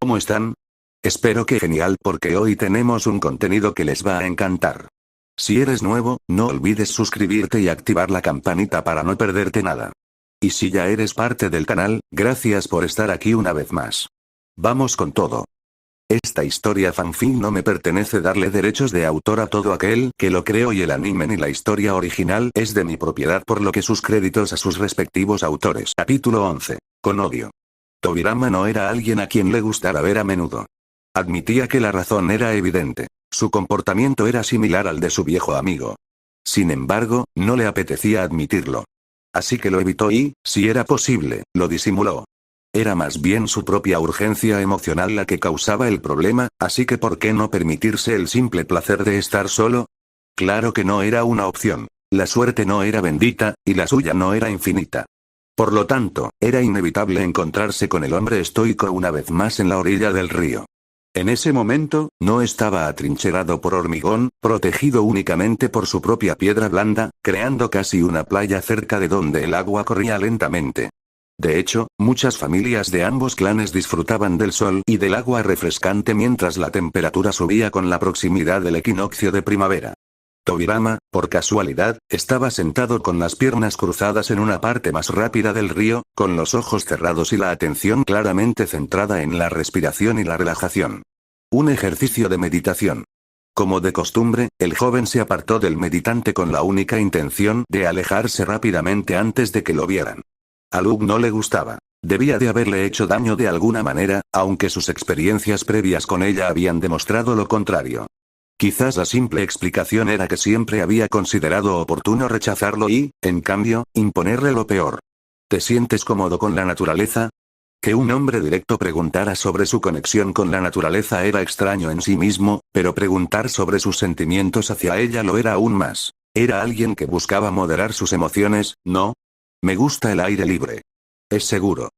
¿Cómo están? Espero que genial porque hoy tenemos un contenido que les va a encantar. Si eres nuevo, no olvides suscribirte y activar la campanita para no perderte nada. Y si ya eres parte del canal, gracias por estar aquí una vez más. Vamos con todo. Esta historia fanfic no me pertenece darle derechos de autor a todo aquel que lo creo y el anime ni la historia original es de mi propiedad por lo que sus créditos a sus respectivos autores. Capítulo 11. Con odio. Tobirama no era alguien a quien le gustara ver a menudo. Admitía que la razón era evidente. Su comportamiento era similar al de su viejo amigo. Sin embargo, no le apetecía admitirlo. Así que lo evitó y, si era posible, lo disimuló. Era más bien su propia urgencia emocional la que causaba el problema, así que ¿por qué no permitirse el simple placer de estar solo? Claro que no era una opción. La suerte no era bendita, y la suya no era infinita. Por lo tanto, era inevitable encontrarse con el hombre estoico una vez más en la orilla del río. En ese momento, no estaba atrincherado por hormigón, protegido únicamente por su propia piedra blanda, creando casi una playa cerca de donde el agua corría lentamente. De hecho, muchas familias de ambos clanes disfrutaban del sol y del agua refrescante mientras la temperatura subía con la proximidad del equinoccio de primavera. Tobirama, por casualidad, estaba sentado con las piernas cruzadas en una parte más rápida del río, con los ojos cerrados y la atención claramente centrada en la respiración y la relajación. Un ejercicio de meditación. Como de costumbre, el joven se apartó del meditante con la única intención de alejarse rápidamente antes de que lo vieran. A Luke no le gustaba. Debía de haberle hecho daño de alguna manera, aunque sus experiencias previas con ella habían demostrado lo contrario. Quizás la simple explicación era que siempre había considerado oportuno rechazarlo y, en cambio, imponerle lo peor. ¿Te sientes cómodo con la naturaleza? Que un hombre directo preguntara sobre su conexión con la naturaleza era extraño en sí mismo, pero preguntar sobre sus sentimientos hacia ella lo era aún más. Era alguien que buscaba moderar sus emociones, ¿no? Me gusta el aire libre. Es seguro.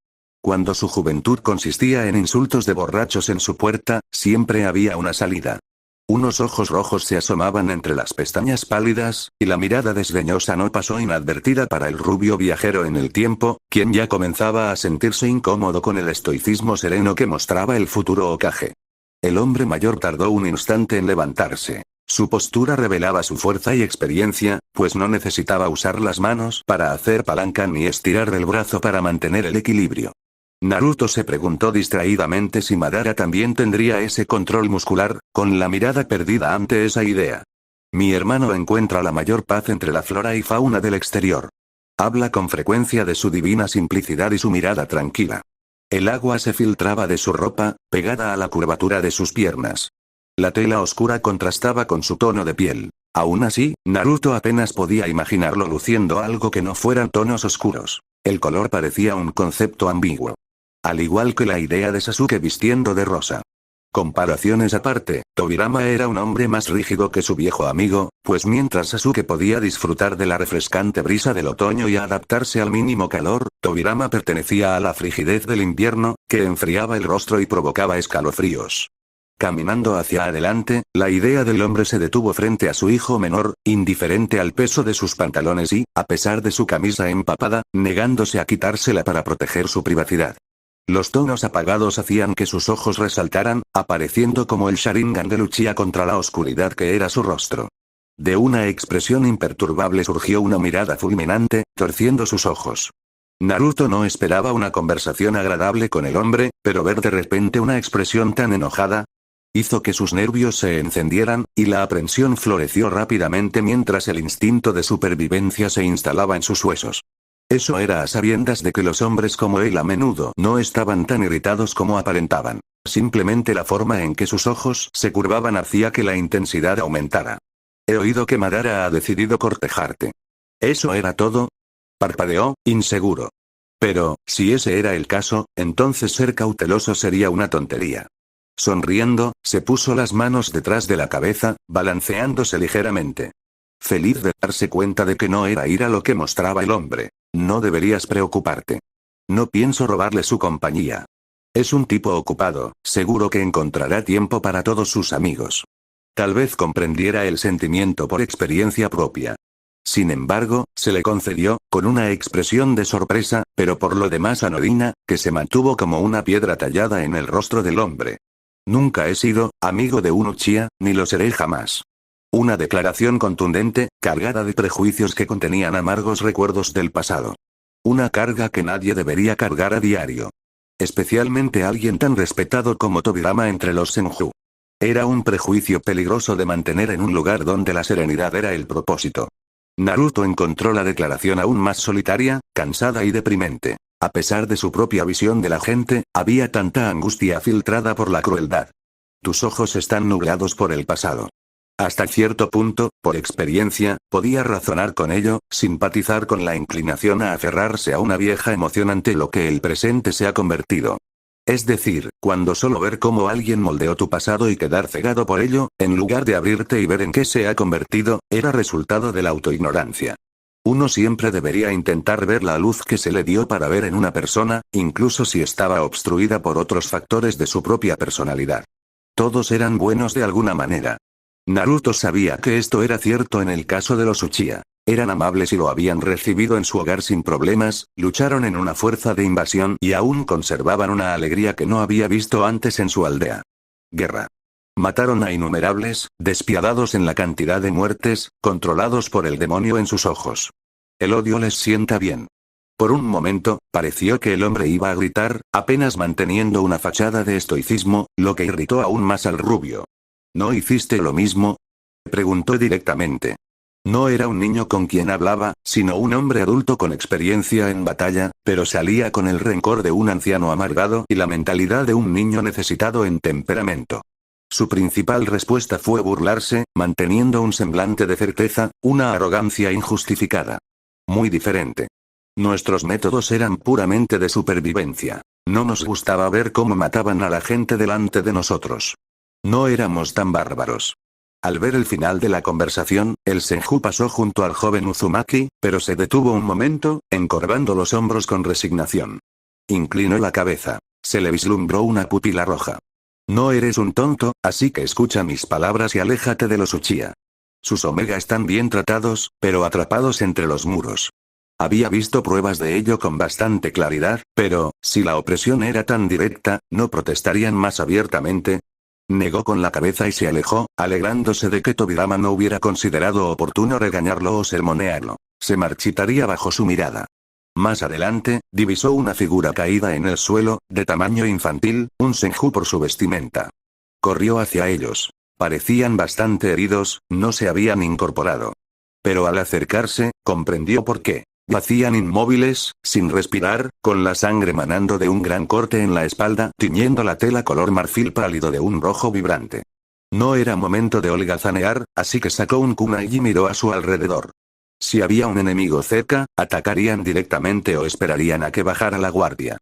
Cuando su juventud consistía en insultos de borrachos en su puerta, siempre había una salida. Unos ojos rojos se asomaban entre las pestañas pálidas, y la mirada desdeñosa no pasó inadvertida para el rubio viajero en el tiempo, quien ya comenzaba a sentirse incómodo con el estoicismo sereno que mostraba el futuro Hokage. El hombre mayor tardó un instante en levantarse. Su postura revelaba su fuerza y experiencia, pues no necesitaba usar las manos para hacer palanca ni estirar el brazo para mantener el equilibrio. Naruto se preguntó distraídamente si Madara también tendría ese control muscular, con la mirada perdida ante esa idea. Mi hermano encuentra la mayor paz entre la flora y fauna del exterior. Habla con frecuencia de su divina simplicidad y su mirada tranquila. El agua se filtraba de su ropa, pegada a la curvatura de sus piernas. La tela oscura contrastaba con su tono de piel. Aún así, Naruto apenas podía imaginarlo luciendo algo que no fueran tonos oscuros. El color parecía un concepto ambiguo. Al igual que la idea de Sasuke vistiendo de rosa. Comparaciones aparte, Tobirama era un hombre más rígido que su viejo amigo, pues mientras Sasuke podía disfrutar de la refrescante brisa del otoño y adaptarse al mínimo calor, Tobirama pertenecía a la frigidez del invierno, que enfriaba el rostro y provocaba escalofríos. Caminando hacia adelante, la idea del hombre se detuvo frente a su hijo menor, indiferente al peso de sus pantalones y, a pesar de su camisa empapada, negándose a quitársela para proteger su privacidad. Los tonos apagados hacían que sus ojos resaltaran, apareciendo como el Sharingan de Uchiha contra la oscuridad que era su rostro. De una expresión imperturbable surgió una mirada fulminante, torciendo sus ojos. Naruto no esperaba una conversación agradable con el hombre, pero ver de repente una expresión tan enojada hizo que sus nervios se encendieran, y la aprensión floreció rápidamente mientras el instinto de supervivencia se instalaba en sus huesos. Eso era a sabiendas de que los hombres como él a menudo no estaban tan irritados como aparentaban. Simplemente la forma en que sus ojos se curvaban hacía que la intensidad aumentara. He oído que Madara ha decidido cortejarte. ¿Eso era todo? Parpadeó, inseguro. Pero, si ese era el caso, entonces ser cauteloso sería una tontería. Sonriendo, se puso las manos detrás de la cabeza, balanceándose ligeramente. Feliz de darse cuenta de que no era ira lo que mostraba el hombre. No deberías preocuparte. No pienso robarle su compañía. Es un tipo ocupado, seguro que encontrará tiempo para todos sus amigos. Tal vez comprendiera el sentimiento por experiencia propia. Sin embargo, se le concedió, con una expresión de sorpresa, pero por lo demás anodina, que se mantuvo como una piedra tallada en el rostro del hombre. Nunca he sido amigo de un Uchiha, ni lo seré jamás. Una declaración contundente, cargada de prejuicios que contenían amargos recuerdos del pasado. Una carga que nadie debería cargar a diario. Especialmente alguien tan respetado como Tobirama entre los Senju. Era un prejuicio peligroso de mantener en un lugar donde la serenidad era el propósito. Naruto encontró la declaración aún más solitaria, cansada y deprimente. A pesar de su propia visión de la gente, había tanta angustia filtrada por la crueldad. Tus ojos están nublados por el pasado. Hasta cierto punto, por experiencia, podía razonar con ello, simpatizar con la inclinación a aferrarse a una vieja emoción ante lo que el presente se ha convertido. Es decir, cuando solo ver cómo alguien moldeó tu pasado y quedar cegado por ello, en lugar de abrirte y ver en qué se ha convertido, era resultado de la autoignorancia. Uno siempre debería intentar ver la luz que se le dio para ver en una persona, incluso si estaba obstruida por otros factores de su propia personalidad. Todos eran buenos de alguna manera. Naruto sabía que esto era cierto en el caso de los Uchiha. Eran amables y lo habían recibido en su hogar sin problemas, lucharon en una fuerza de invasión y aún conservaban una alegría que no había visto antes en su aldea. Guerra. Mataron a innumerables, despiadados en la cantidad de muertes, controlados por el demonio en sus ojos. El odio les sienta bien. Por un momento, pareció que el hombre iba a gritar, apenas manteniendo una fachada de estoicismo, lo que irritó aún más al rubio. ¿No hiciste lo mismo? Preguntó directamente. No era un niño con quien hablaba, sino un hombre adulto con experiencia en batalla, pero salía con el rencor de un anciano amargado y la mentalidad de un niño necesitado en temperamento. Su principal respuesta fue burlarse, manteniendo un semblante de certeza, una arrogancia injustificada. Muy diferente. Nuestros métodos eran puramente de supervivencia. No nos gustaba ver cómo mataban a la gente delante de nosotros. No éramos tan bárbaros. Al ver el final de la conversación, el Senju pasó junto al joven Uzumaki, pero se detuvo un momento, encorvando los hombros con resignación. Inclinó la cabeza. Se le vislumbró una pupila roja. No eres un tonto, así que escucha mis palabras y aléjate de los Uchiha. Sus Omega están bien tratados, pero atrapados entre los muros. Había visto pruebas de ello con bastante claridad, pero, si la opresión era tan directa, ¿no protestarían más abiertamente? Negó con la cabeza y se alejó, alegrándose de que Tobirama no hubiera considerado oportuno regañarlo o sermonearlo. Se marchitaría bajo su mirada. Más adelante, divisó una figura caída en el suelo, de tamaño infantil, un Senju por su vestimenta. Corrió hacia ellos. Parecían bastante heridos, no se habían incorporado. Pero al acercarse, comprendió por qué. Yacían inmóviles, sin respirar, con la sangre manando de un gran corte en la espalda, tiñendo la tela color marfil pálido de un rojo vibrante. No era momento de holgazanear, así que sacó un kunai y miró a su alrededor. Si había un enemigo cerca, atacarían directamente o esperarían a que bajara la guardia.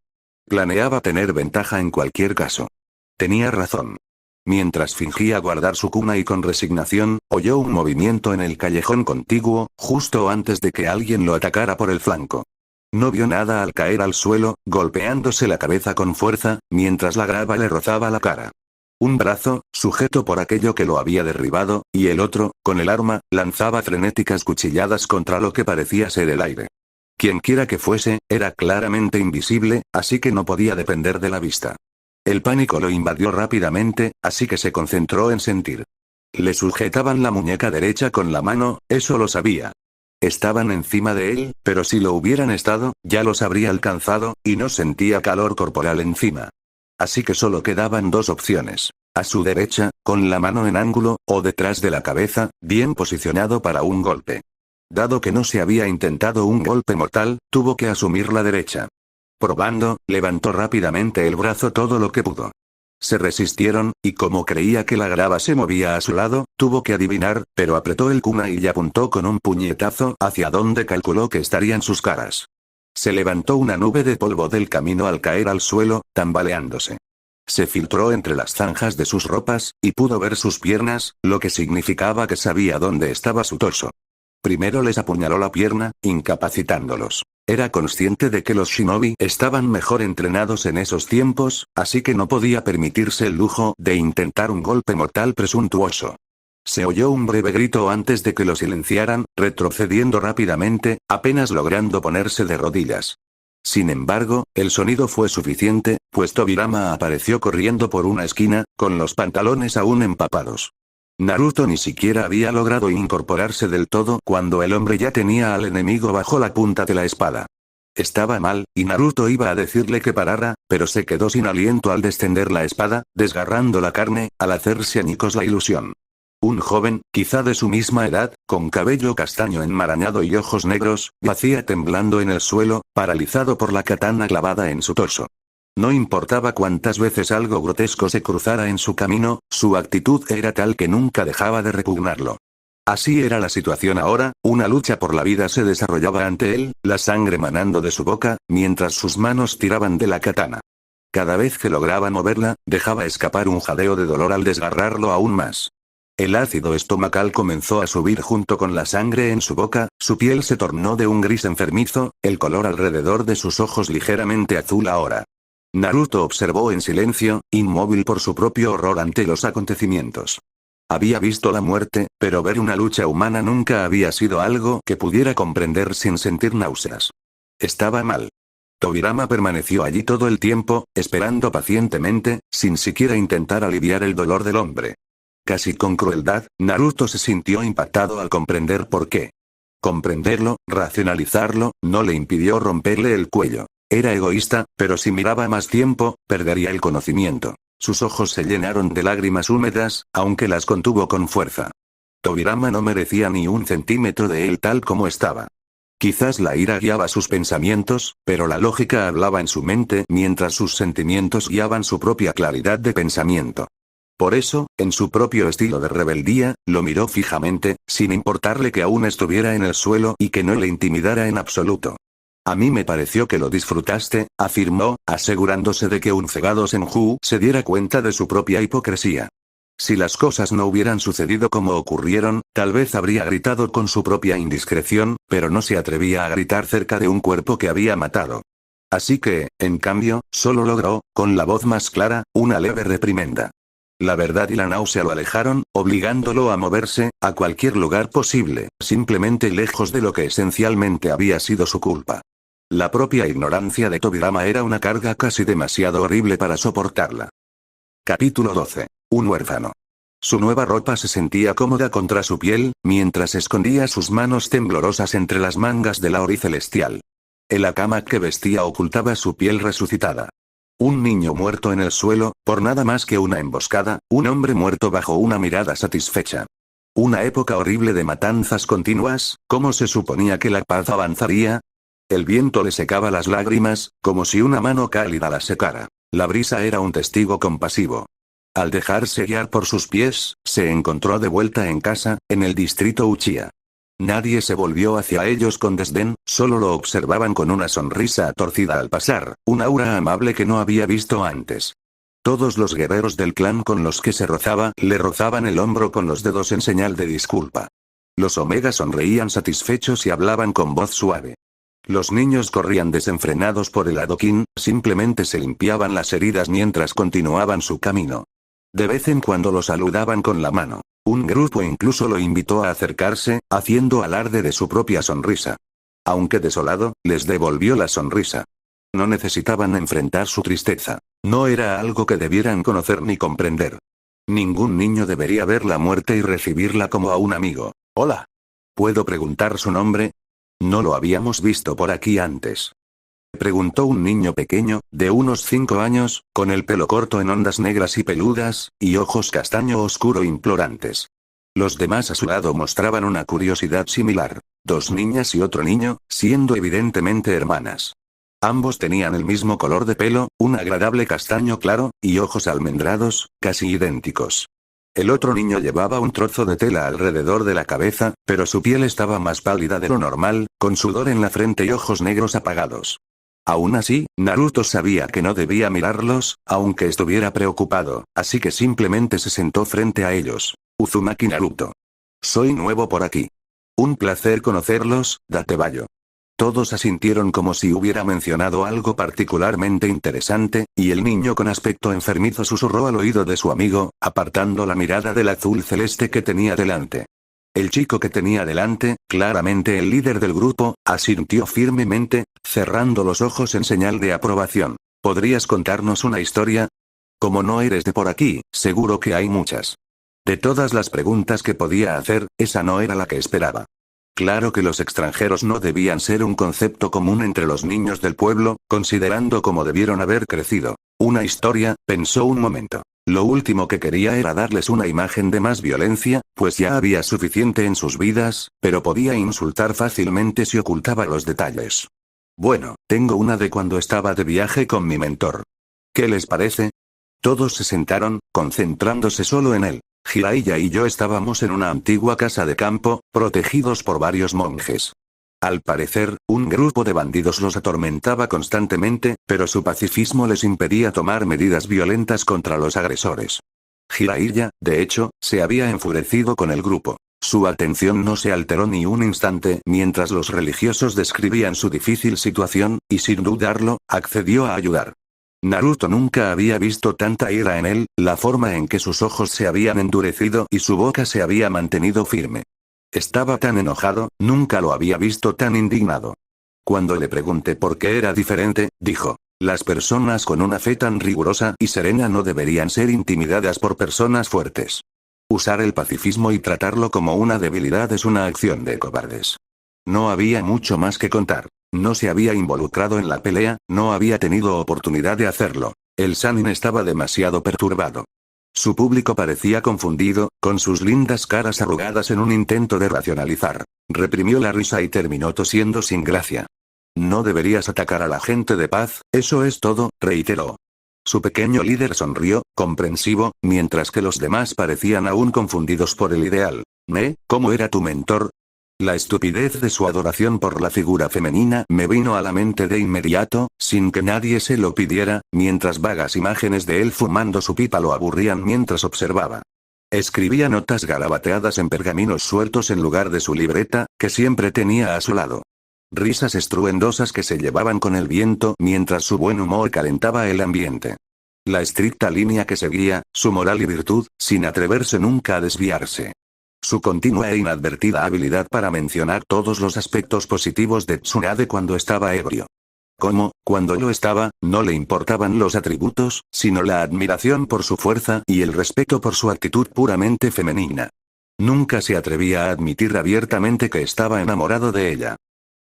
Planeaba tener ventaja en cualquier caso. Tenía razón. Mientras fingía guardar su kunai con resignación, oyó un movimiento en el callejón contiguo, justo antes de que alguien lo atacara por el flanco. No vio nada al caer al suelo, golpeándose la cabeza con fuerza, mientras la grava le rozaba la cara. Un brazo, sujeto por aquello que lo había derribado, y el otro, con el arma, lanzaba frenéticas cuchilladas contra lo que parecía ser el aire. Quienquiera que fuese, era claramente invisible, así que no podía depender de la vista. El pánico lo invadió rápidamente, así que se concentró en sentir. Le sujetaban la muñeca derecha con la mano, eso lo sabía. Estaban encima de él, pero si lo hubieran estado, ya los habría alcanzado, y no sentía calor corporal encima. Así que solo quedaban dos opciones. A su derecha, con la mano en ángulo, o detrás de la cabeza, bien posicionado para un golpe. Dado que no se había intentado un golpe mortal, tuvo que asumir la derecha. Probando, levantó rápidamente el brazo todo lo que pudo. Se resistieron, y como creía que la grava se movía a su lado, tuvo que adivinar, pero apretó el kunai y apuntó con un puñetazo hacia donde calculó que estarían sus caras. Se levantó una nube de polvo del camino al caer al suelo, tambaleándose. Se filtró entre las zanjas de sus ropas, y pudo ver sus piernas, lo que significaba que sabía dónde estaba su torso. Primero les apuñaló la pierna, incapacitándolos. Era consciente de que los shinobi estaban mejor entrenados en esos tiempos, así que no podía permitirse el lujo de intentar un golpe mortal presuntuoso. Se oyó un breve grito antes de que lo silenciaran, retrocediendo rápidamente, apenas logrando ponerse de rodillas. Sin embargo, el sonido fue suficiente, pues Tobirama apareció corriendo por una esquina, con los pantalones aún empapados. Naruto ni siquiera había logrado incorporarse del todo cuando el hombre ya tenía al enemigo bajo la punta de la espada. Estaba mal, y Naruto iba a decirle que parara, pero se quedó sin aliento al descender la espada, desgarrando la carne, al hacerse añicos la ilusión. Un joven, quizá de su misma edad, con cabello castaño enmarañado y ojos negros, yacía temblando en el suelo, paralizado por la katana clavada en su torso. No importaba cuántas veces algo grotesco se cruzara en su camino, su actitud era tal que nunca dejaba de repugnarlo. Así era la situación ahora, una lucha por la vida se desarrollaba ante él, la sangre manando de su boca, mientras sus manos tiraban de la katana. Cada vez que lograba moverla, dejaba escapar un jadeo de dolor al desgarrarlo aún más. El ácido estomacal comenzó a subir junto con la sangre en su boca, su piel se tornó de un gris enfermizo, el color alrededor de sus ojos ligeramente azul ahora. Naruto observó en silencio, inmóvil por su propio horror ante los acontecimientos. Había visto la muerte, pero ver una lucha humana nunca había sido algo que pudiera comprender sin sentir náuseas. Estaba mal. Tobirama permaneció allí todo el tiempo, esperando pacientemente, sin siquiera intentar aliviar el dolor del hombre. Casi con crueldad, Naruto se sintió impactado al comprender por qué. Comprenderlo, racionalizarlo, no le impidió romperle el cuello. Era egoísta, pero si miraba más tiempo, perdería el conocimiento. Sus ojos se llenaron de lágrimas húmedas, aunque las contuvo con fuerza. Tobirama no merecía ni un centímetro de él tal como estaba. Quizás la ira guiaba sus pensamientos, pero la lógica hablaba en su mente mientras sus sentimientos guiaban su propia claridad de pensamiento. Por eso, en su propio estilo de rebeldía, lo miró fijamente, sin importarle que aún estuviera en el suelo y que no le intimidara en absoluto. A mí me pareció que lo disfrutaste, afirmó, asegurándose de que un cegado Senju se diera cuenta de su propia hipocresía. Si las cosas no hubieran sucedido como ocurrieron, tal vez habría gritado con su propia indiscreción, pero no se atrevía a gritar cerca de un cuerpo que había matado. Así que, en cambio, solo logró, con la voz más clara, una leve reprimenda. La verdad y la náusea lo alejaron, obligándolo a moverse, a cualquier lugar posible, simplemente lejos de lo que esencialmente había sido su culpa. La propia ignorancia de Tobirama era una carga casi demasiado horrible para soportarla. Capítulo 12. Un huérfano. Su nueva ropa se sentía cómoda contra su piel, mientras escondía sus manos temblorosas entre las mangas de la ori celestial. El akama que vestía ocultaba su piel resucitada. Un niño muerto en el suelo, por nada más que una emboscada, un hombre muerto bajo una mirada satisfecha. Una época horrible de matanzas continuas, ¿cómo se suponía que la paz avanzaría? El viento le secaba las lágrimas, como si una mano cálida las secara. La brisa era un testigo compasivo. Al dejarse guiar por sus pies, se encontró de vuelta en casa, en el distrito Uchiha. Nadie se volvió hacia ellos con desdén, solo lo observaban con una sonrisa torcida al pasar, un aura amable que no había visto antes. Todos los guerreros del clan con los que se rozaba, le rozaban el hombro con los dedos en señal de disculpa. Los Omega sonreían satisfechos y hablaban con voz suave. Los niños corrían desenfrenados por el adoquín, simplemente se limpiaban las heridas mientras continuaban su camino. De vez en cuando lo saludaban con la mano. Un grupo incluso lo invitó a acercarse, haciendo alarde de su propia sonrisa. Aunque desolado, les devolvió la sonrisa. No necesitaban enfrentar su tristeza. No era algo que debieran conocer ni comprender. Ningún niño debería ver la muerte y recibirla como a un amigo. Hola. ¿Puedo preguntar su nombre? No lo habíamos visto por aquí antes. Preguntó un niño pequeño, de unos 5 años, con el pelo corto en ondas negras y peludas, y ojos castaño oscuro implorantes. Los demás a su lado mostraban una curiosidad similar. 2 niñas y otro niño, siendo evidentemente hermanas. Ambos tenían el mismo color de pelo, un agradable castaño claro, y ojos almendrados, casi idénticos. El otro niño llevaba un trozo de tela alrededor de la cabeza, pero su piel estaba más pálida de lo normal, con sudor en la frente y ojos negros apagados. Aún así, Naruto sabía que no debía mirarlos, aunque estuviera preocupado, así que simplemente se sentó frente a ellos. Uzumaki Naruto. Soy nuevo por aquí. Un placer conocerlos, Datebayo. Todos asintieron como si hubiera mencionado algo particularmente interesante, y el niño con aspecto enfermizo susurró al oído de su amigo, apartando la mirada del azul celeste que tenía delante. El chico que tenía delante, claramente el líder del grupo, asintió firmemente, cerrando los ojos en señal de aprobación. ¿Podrías contarnos una historia? Como no eres de por aquí, seguro que hay muchas. De todas las preguntas que podía hacer, esa no era la que esperaba. Claro que los extranjeros no debían ser un concepto común entre los niños del pueblo, considerando cómo debieron haber crecido. Una historia, pensó un momento. Lo último que quería era darles una imagen de más violencia, pues ya había suficiente en sus vidas, pero podía insultar fácilmente si ocultaba los detalles. Bueno, tengo una de cuando estaba de viaje con mi mentor. ¿Qué les parece? Todos se sentaron, concentrándose solo en él. Jiraiya y yo estábamos en una antigua casa de campo, protegidos por varios monjes. Al parecer, un grupo de bandidos los atormentaba constantemente, pero su pacifismo les impedía tomar medidas violentas contra los agresores. Jiraiya, de hecho, se había enfurecido con el grupo. Su atención no se alteró ni un instante mientras los religiosos describían su difícil situación, y sin dudarlo, accedió a ayudar. Naruto nunca había visto tanta ira en él, la forma en que sus ojos se habían endurecido y su boca se había mantenido firme. Estaba tan enojado, nunca lo había visto tan indignado. Cuando le pregunté por qué era diferente, dijo, las personas con una fe tan rigurosa y serena no deberían ser intimidadas por personas fuertes. Usar el pacifismo y tratarlo como una debilidad es una acción de cobardes. No había mucho más que contar. No se había involucrado en la pelea, no había tenido oportunidad de hacerlo. El Sannin estaba demasiado perturbado. Su público parecía confundido, con sus lindas caras arrugadas en un intento de racionalizar. Reprimió la risa y terminó tosiendo sin gracia. No deberías atacar a la gente de paz, eso es todo, reiteró. Su pequeño líder sonrió, comprensivo, mientras que los demás parecían aún confundidos por el ideal. ¿Cómo era tu mentor? La estupidez de su adoración por la figura femenina me vino a la mente de inmediato, sin que nadie se lo pidiera, mientras vagas imágenes de él fumando su pipa lo aburrían mientras observaba. Escribía notas garabateadas en pergaminos sueltos en lugar de su libreta, que siempre tenía a su lado. Risas estruendosas que se llevaban con el viento mientras su buen humor calentaba el ambiente. La estricta línea que seguía, su moral y virtud, sin atreverse nunca a desviarse. Su continua e inadvertida habilidad para mencionar todos los aspectos positivos de Tsunade cuando estaba ebrio. Como, cuando lo estaba, no le importaban los atributos, sino la admiración por su fuerza y el respeto por su actitud puramente femenina. Nunca se atrevía a admitir abiertamente que estaba enamorado de ella.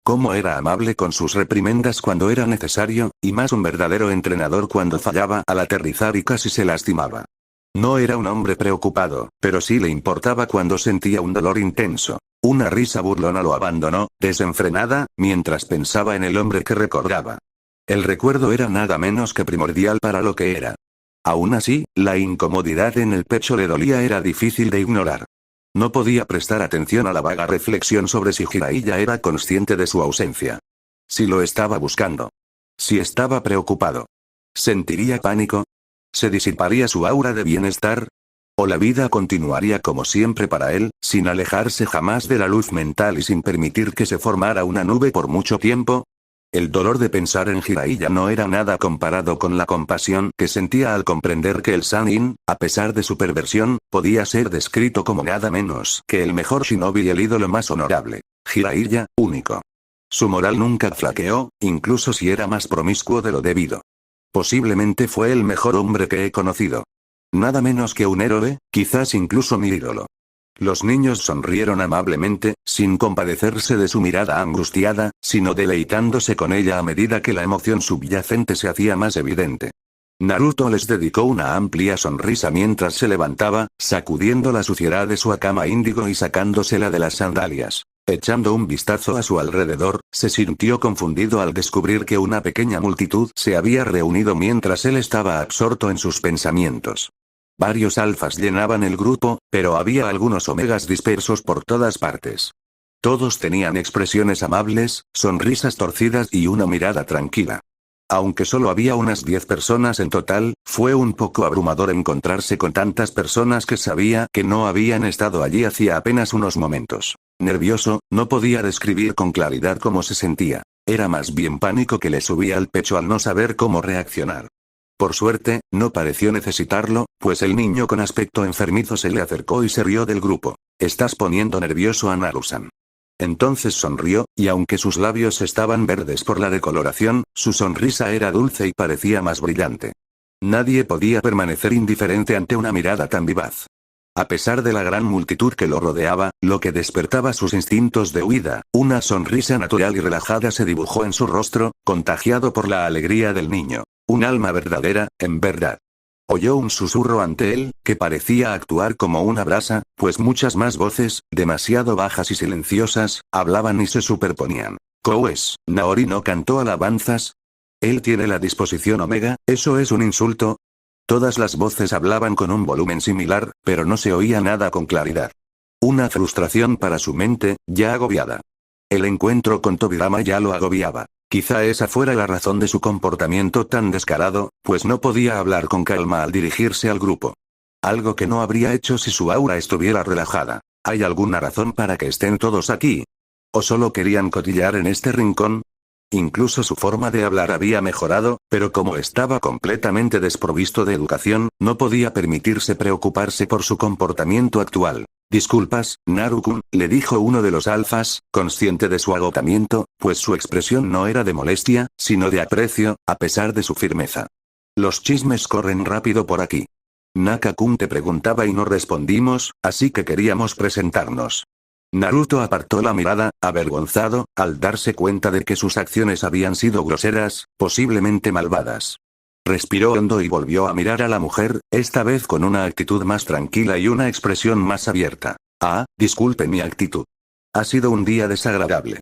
Cómo era amable con sus reprimendas cuando era necesario, y más un verdadero entrenador cuando fallaba al aterrizar y casi se lastimaba. No era un hombre preocupado, pero sí le importaba cuando sentía un dolor intenso. Una risa burlona lo abandonó, desenfrenada, mientras pensaba en el hombre que recordaba. El recuerdo era nada menos que primordial para lo que era. Aún así, la incomodidad en el pecho le dolía era difícil de ignorar. No podía prestar atención a la vaga reflexión sobre si Jiraiya era consciente de su ausencia. Si lo estaba buscando. Si estaba preocupado. ¿Sentiría pánico? ¿Se disiparía su aura de bienestar? ¿O la vida continuaría como siempre para él, sin alejarse jamás de la luz mental y sin permitir que se formara una nube por mucho tiempo? El dolor de pensar en Jiraiya no era nada comparado con la compasión que sentía al comprender que el Sannin, a pesar de su perversión, podía ser descrito como nada menos que el mejor shinobi y el ídolo más honorable. Jiraiya, único. Su moral nunca flaqueó, incluso si era más promiscuo de lo debido. Posiblemente fue el mejor hombre que he conocido. Nada menos que un héroe, quizás incluso mi ídolo. Los niños sonrieron amablemente, sin compadecerse de su mirada angustiada, sino deleitándose con ella a medida que la emoción subyacente se hacía más evidente. Naruto les dedicó una amplia sonrisa mientras se levantaba, sacudiendo la suciedad de su akama índigo y sacándosela de las sandalias. Echando un vistazo a su alrededor, se sintió confundido al descubrir que una pequeña multitud se había reunido mientras él estaba absorto en sus pensamientos. Varios alfas llenaban el grupo, pero había algunos omegas dispersos por todas partes. Todos tenían expresiones amables, sonrisas torcidas y una mirada tranquila. Aunque solo había unas 10 personas en total, fue un poco abrumador encontrarse con tantas personas que sabía que no habían estado allí hacía apenas unos momentos. Nervioso, no podía describir con claridad cómo se sentía. Era más bien pánico que le subía al pecho al no saber cómo reaccionar. Por suerte, no pareció necesitarlo, pues el niño con aspecto enfermizo se le acercó y se rió del grupo. Estás poniendo nervioso a Naru-san. Entonces sonrió, y aunque sus labios estaban verdes por la decoloración, su sonrisa era dulce y parecía más brillante. Nadie podía permanecer indiferente ante una mirada tan vivaz. A pesar de la gran multitud que lo rodeaba, lo que despertaba sus instintos de huida, una sonrisa natural y relajada se dibujó en su rostro, contagiado por la alegría del niño. Un alma verdadera, en verdad. Oyó un susurro ante él, que parecía actuar como una brasa, pues muchas más voces, demasiado bajas y silenciosas, hablaban y se superponían. ¿Cóes, Naori no cantó alabanzas? Él tiene la disposición omega, ¿eso es un insulto? Todas las voces hablaban con un volumen similar, pero no se oía nada con claridad. Una frustración para su mente, ya agobiada. El encuentro con Tobirama ya lo agobiaba. Quizá esa fuera la razón de su comportamiento tan descarado, pues no podía hablar con calma al dirigirse al grupo. Algo que no habría hecho si su aura estuviera relajada. ¿Hay alguna razón para que estén todos aquí? ¿O solo querían cotillar en este rincón? Incluso su forma de hablar había mejorado, pero como estaba completamente desprovisto de educación, no podía permitirse preocuparse por su comportamiento actual. Disculpas, Naru-kun, le dijo uno de los alfas, consciente de su agotamiento, pues su expresión no era de molestia, sino de aprecio, a pesar de su firmeza. Los chismes corren rápido por aquí. Naka-kun te preguntaba y no respondimos, así que queríamos presentarnos. Naruto apartó la mirada, avergonzado, al darse cuenta de que sus acciones habían sido groseras, posiblemente malvadas. Respiró hondo y volvió a mirar a la mujer, esta vez con una actitud más tranquila y una expresión más abierta. Ah, disculpe mi actitud. Ha sido un día desagradable.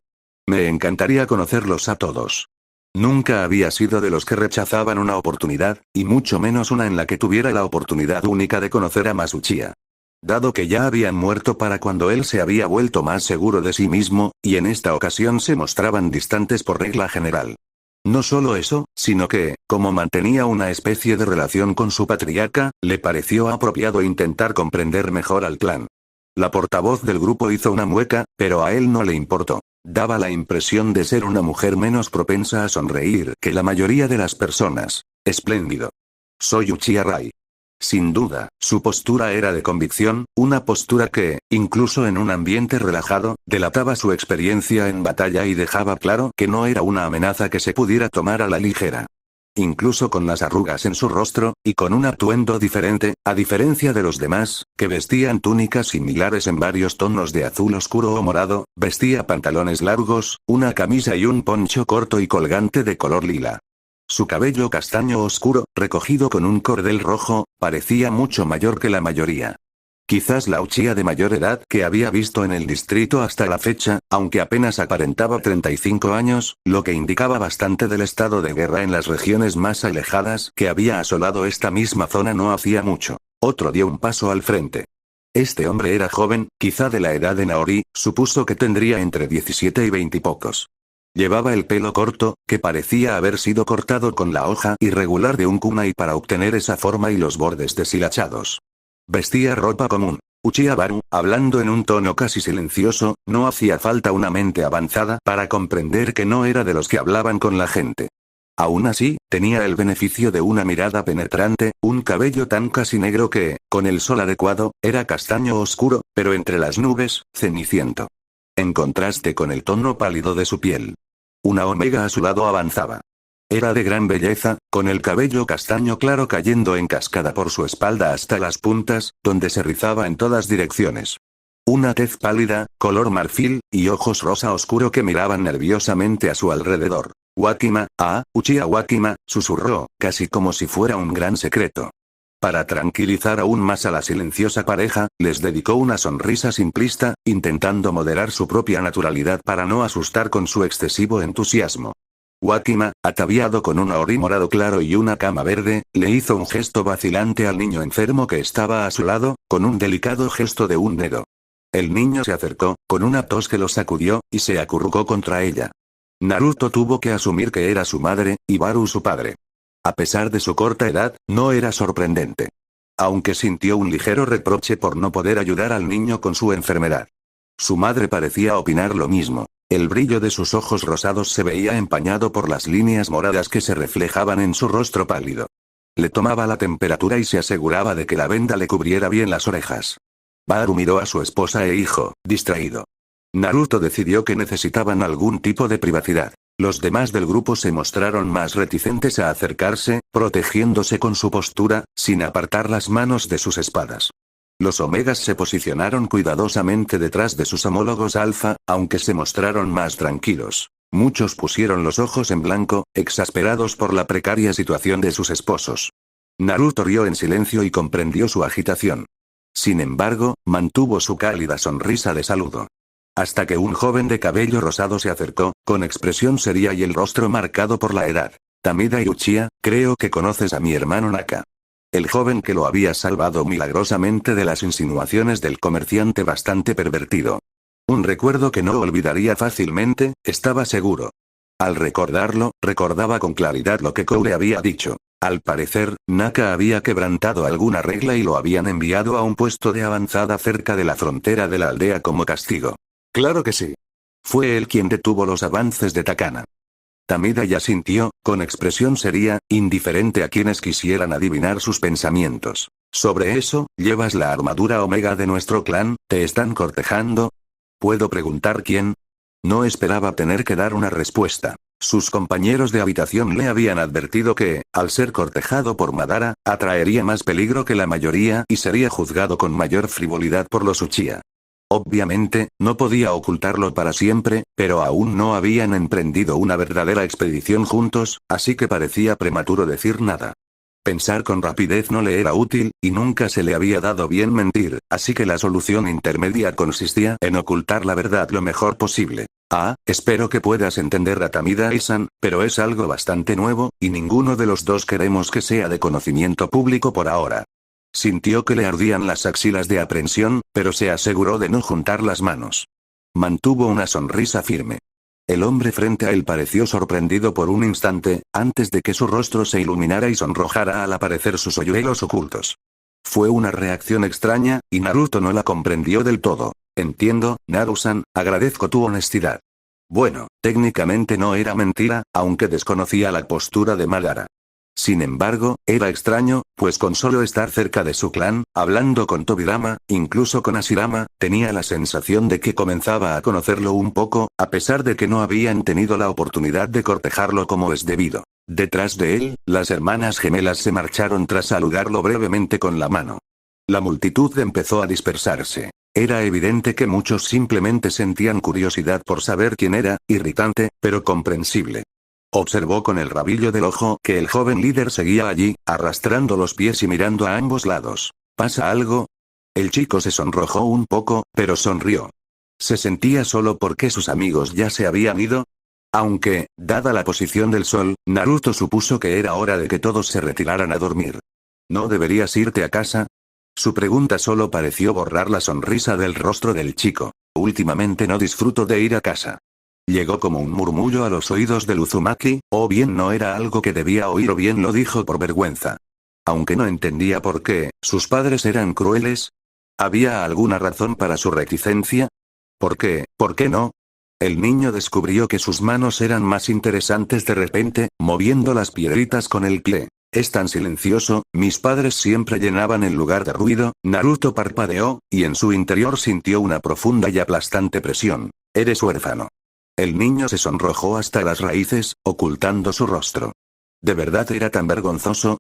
Me encantaría conocerlos a todos. Nunca había sido de los que rechazaban una oportunidad, y mucho menos una en la que tuviera la oportunidad única de conocer a Masuchiya. Dado que ya habían muerto para cuando él se había vuelto más seguro de sí mismo, y en esta ocasión se mostraban distantes por regla general. No solo eso, sino que, como mantenía una especie de relación con su patriarca, le pareció apropiado intentar comprender mejor al clan. La portavoz del grupo hizo una mueca, pero a él no le importó. Daba la impresión de ser una mujer menos propensa a sonreír que la mayoría de las personas. Espléndido. Soy Uchiha Rai. Sin duda, su postura era de convicción, una postura que, incluso en un ambiente relajado, delataba su experiencia en batalla y dejaba claro que no era una amenaza que se pudiera tomar a la ligera. Incluso con las arrugas en su rostro, y con un atuendo diferente, a diferencia de los demás, que vestían túnicas similares en varios tonos de azul oscuro o morado, vestía pantalones largos, una camisa y un poncho corto y colgante de color lila. Su cabello castaño oscuro, recogido con un cordel rojo, parecía mucho mayor que la mayoría. Quizás la Uchiha de mayor edad que había visto en el distrito hasta la fecha, aunque apenas aparentaba 35 años, lo que indicaba bastante del estado de guerra en las regiones más alejadas que había asolado esta misma zona no hacía mucho. Otro dio un paso al frente. Este hombre era joven, quizá de la edad de Naori, supuso que tendría entre 17 y 20 y pocos. Llevaba el pelo corto, que parecía haber sido cortado con la hoja irregular de un kunai para obtener esa forma y los bordes deshilachados. Vestía ropa común. Uchiha Baru, hablando en un tono casi silencioso, no hacía falta una mente avanzada para comprender que no era de los que hablaban con la gente. Aún así, tenía el beneficio de una mirada penetrante, un cabello tan casi negro que, con el sol adecuado, era castaño oscuro, pero entre las nubes, ceniciento. En contraste con el tono pálido de su piel. Una omega a su lado avanzaba. Era de gran belleza, con el cabello castaño claro cayendo en cascada por su espalda hasta las puntas, donde se rizaba en todas direcciones. Una tez pálida, color marfil, y ojos rosa oscuro que miraban nerviosamente a su alrededor. Wakima, Uchiha Wakima, susurró, casi como si fuera un gran secreto. Para tranquilizar aún más a la silenciosa pareja, les dedicó una sonrisa simplista, intentando moderar su propia naturalidad para no asustar con su excesivo entusiasmo. Wakima, ataviado con un ori morado claro y una cama verde, le hizo un gesto vacilante al niño enfermo que estaba a su lado, con un delicado gesto de un dedo. El niño se acercó, con una tos que lo sacudió, y se acurrucó contra ella. Naruto tuvo que asumir que era su madre, y Baru su padre. A pesar de su corta edad, no era sorprendente. Aunque sintió un ligero reproche por no poder ayudar al niño con su enfermedad. Su madre parecía opinar lo mismo. El brillo de sus ojos rosados se veía empañado por las líneas moradas que se reflejaban en su rostro pálido. Le tomaba la temperatura y se aseguraba de que la venda le cubriera bien las orejas. Baru miró a su esposa e hijo, distraído. Naruto decidió que necesitaban algún tipo de privacidad. Los demás del grupo se mostraron más reticentes a acercarse, protegiéndose con su postura, sin apartar las manos de sus espadas. Los Omegas se posicionaron cuidadosamente detrás de sus homólogos Alfa, aunque se mostraron más tranquilos. Muchos pusieron los ojos en blanco, exasperados por la precaria situación de sus esposos. Naruto rió en silencio y comprendió su agitación. Sin embargo, mantuvo su cálida sonrisa de saludo. Hasta que un joven de cabello rosado se acercó, con expresión seria y el rostro marcado por la edad. Tamida y Uchiha, creo que conoces a mi hermano Naka. El joven que lo había salvado milagrosamente de las insinuaciones del comerciante bastante pervertido. Un recuerdo que no olvidaría fácilmente, estaba seguro. Al recordarlo, recordaba con claridad lo que Kou le había dicho. Al parecer, Naka había quebrantado alguna regla y lo habían enviado a un puesto de avanzada cerca de la frontera de la aldea como castigo. Claro que sí. Fue él quien detuvo los avances de Takana. Tamida ya sintió, con expresión seria, indiferente a quienes quisieran adivinar sus pensamientos. Sobre eso, ¿llevas la armadura Omega de nuestro clan? ¿Te están cortejando? ¿Puedo preguntar quién? No esperaba tener que dar una respuesta. Sus compañeros de habitación le habían advertido que, al ser cortejado por Madara, atraería más peligro que la mayoría y sería juzgado con mayor frivolidad por los Uchiha. Obviamente, no podía ocultarlo para siempre, pero aún no habían emprendido una verdadera expedición juntos, así que parecía prematuro decir nada. Pensar con rapidez no le era útil, y nunca se le había dado bien mentir, así que la solución intermedia consistía en ocultar la verdad lo mejor posible. Espero que puedas entender a Tamida-san, pero es algo bastante nuevo, y ninguno de los dos queremos que sea de conocimiento público por ahora. Sintió que le ardían las axilas de aprensión, pero se aseguró de no juntar las manos. Mantuvo una sonrisa firme. El hombre frente a él pareció sorprendido por un instante, antes de que su rostro se iluminara y sonrojara al aparecer sus hoyuelos ocultos. Fue una reacción extraña, y Naruto no la comprendió del todo. Entiendo, Naru-san, agradezco tu honestidad. Bueno, técnicamente no era mentira, aunque desconocía la postura de Madara. Sin embargo, era extraño, pues con solo estar cerca de su clan, hablando con Tobirama, incluso con Hashirama, tenía la sensación de que comenzaba a conocerlo un poco, a pesar de que no habían tenido la oportunidad de cortejarlo como es debido. Detrás de él, las hermanas gemelas se marcharon tras saludarlo brevemente con la mano. La multitud empezó a dispersarse. Era evidente que muchos simplemente sentían curiosidad por saber quién era, irritante, pero comprensible. Observó con el rabillo del ojo que el joven líder seguía allí, arrastrando los pies y mirando a ambos lados. ¿Pasa algo? El chico se sonrojó un poco, pero sonrió. ¿Se sentía solo porque sus amigos ya se habían ido? Aunque, dada la posición del sol, Naruto supuso que era hora de que todos se retiraran a dormir. ¿No deberías irte a casa? Su pregunta solo pareció borrar la sonrisa del rostro del chico. Últimamente no disfruto de ir a casa. Llegó como un murmullo a los oídos del Uzumaki, o bien no era algo que debía oír o bien lo dijo por vergüenza. Aunque no entendía por qué, ¿sus padres eran crueles? ¿Había alguna razón para su reticencia? ¿Por qué no? El niño descubrió que sus manos eran más interesantes de repente, moviendo las piedritas con el pie. Es tan silencioso, mis padres siempre llenaban el lugar de ruido. Naruto parpadeó, y en su interior sintió una profunda y aplastante presión. Eres huérfano. El niño se sonrojó hasta las raíces, ocultando su rostro. ¿De verdad era tan vergonzoso?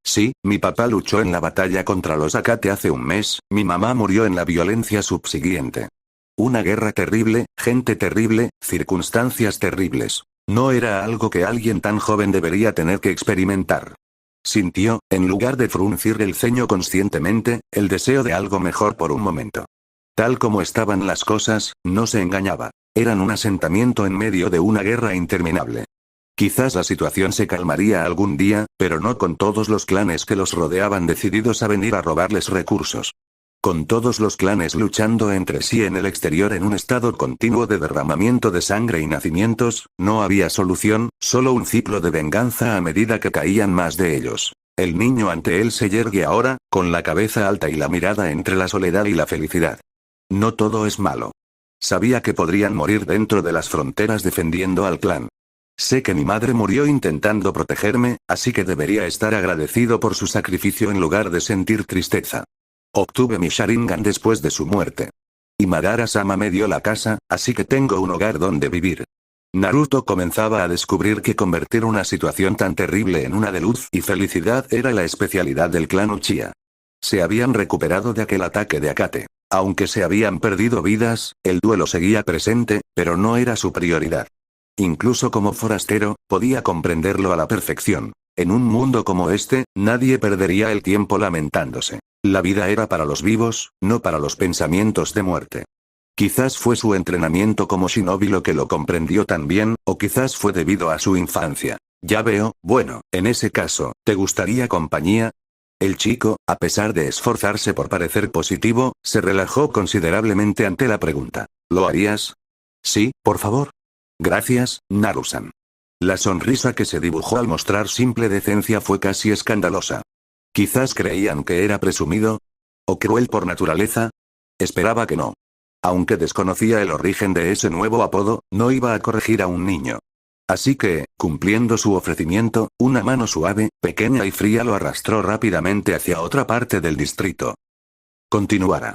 Sí, mi papá luchó en la batalla contra los Akate hace un mes, mi mamá murió en la violencia subsiguiente. Una guerra terrible, gente terrible, circunstancias terribles. No era algo que alguien tan joven debería tener que experimentar. Sintió, en lugar de fruncir el ceño conscientemente, el deseo de algo mejor por un momento. Tal como estaban las cosas, no se engañaba. Eran un asentamiento en medio de una guerra interminable. Quizás la situación se calmaría algún día, pero no con todos los clanes que los rodeaban decididos a venir a robarles recursos. Con todos los clanes luchando entre sí en el exterior en un estado continuo de derramamiento de sangre y nacimientos, no había solución, solo un ciclo de venganza a medida que caían más de ellos. El niño ante él se yergue ahora, con la cabeza alta y la mirada entre la soledad y la felicidad. No todo es malo. Sabía que podrían morir dentro de las fronteras defendiendo al clan. Sé que mi madre murió intentando protegerme, así que debería estar agradecido por su sacrificio en lugar de sentir tristeza. Obtuve mi Sharingan después de su muerte. Y Madara-sama me dio la casa, así que tengo un hogar donde vivir. Naruto comenzaba a descubrir que convertir una situación tan terrible en una de luz y felicidad era la especialidad del clan Uchiha. Se habían recuperado de aquel ataque de Akate. Aunque se habían perdido vidas, el duelo seguía presente, pero no era su prioridad. Incluso como forastero, podía comprenderlo a la perfección. En un mundo como este, nadie perdería el tiempo lamentándose. La vida era para los vivos, no para los pensamientos de muerte. Quizás fue su entrenamiento como shinobi lo que lo comprendió tan bien, o quizás fue debido a su infancia. Ya veo, bueno, en ese caso, ¿te gustaría compañía? El chico, a pesar de esforzarse por parecer positivo, se relajó considerablemente ante la pregunta. ¿Lo harías? Sí, por favor. Gracias, Naru-san. La sonrisa que se dibujó al mostrar simple decencia fue casi escandalosa. Quizás creían que era presumido. ¿O cruel por naturaleza? Esperaba que no. Aunque desconocía el origen de ese nuevo apodo, no iba a corregir a un niño. Así que, cumpliendo su ofrecimiento, una mano suave, pequeña y fría lo arrastró rápidamente hacia otra parte del distrito. Continuará.